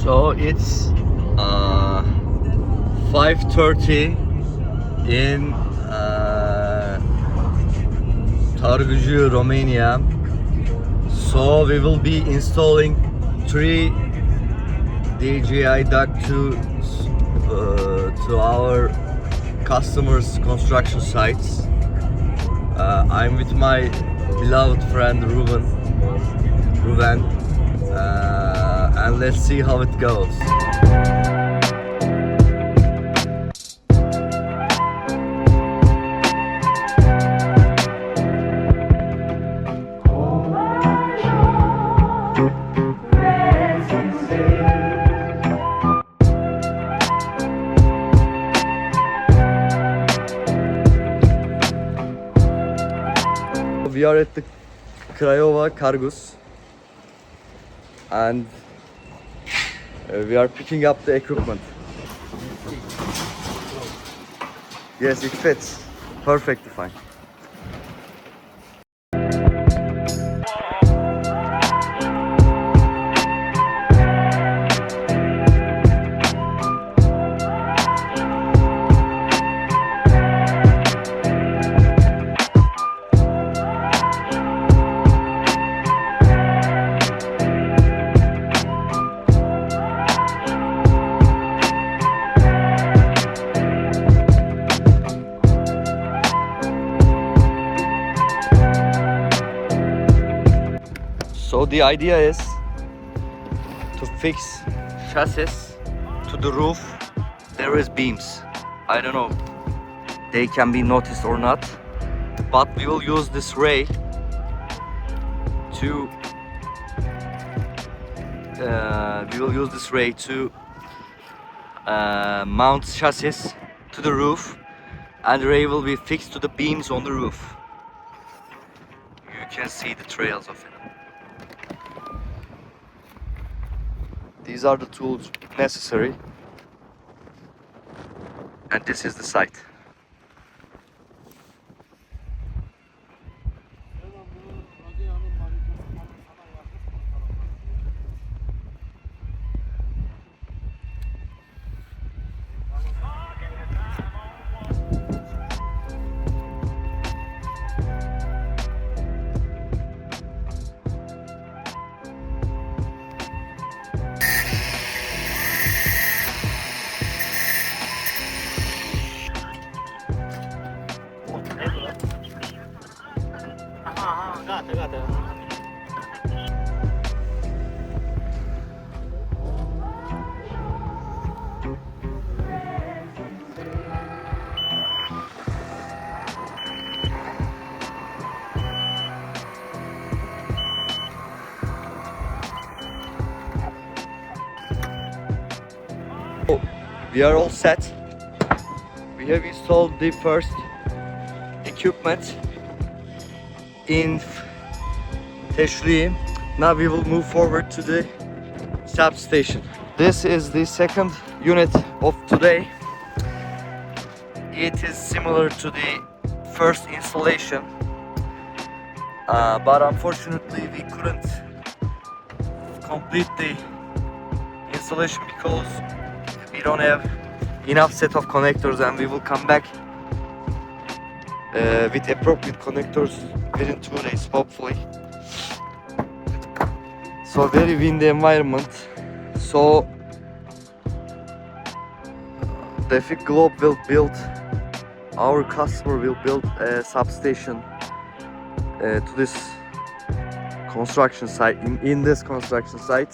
So it's 5:30 in Targuju, Romania. So we will be installing 3 DJI Duck to our customers' construction sites. I'm with my beloved friend Ruben, and let's see how it goes. We are at the Craiova Cargus, and we are picking up the equipment. Yes, it fits perfectly fine. So the idea is to fix chassis to the roof. There is beams. I don't know, they can be noticed or not, but we will use this ray to mount chassis to the roof, and the ray will be fixed to the beams on the roof. You can see the trails of it. These are the tools necessary, and this is the site. We are all set. We have installed the first equipment in Teşli. Now we will move forward to the substation. This is the second unit of today. It is similar to the first installation, but unfortunately we couldn't complete the installation because we don't have enough set of connectors, and we will come back with appropriate connectors within 2 days, hopefully. So very windy environment. So Defik Globe will build, our customer will build a substation to this construction site, in this construction site.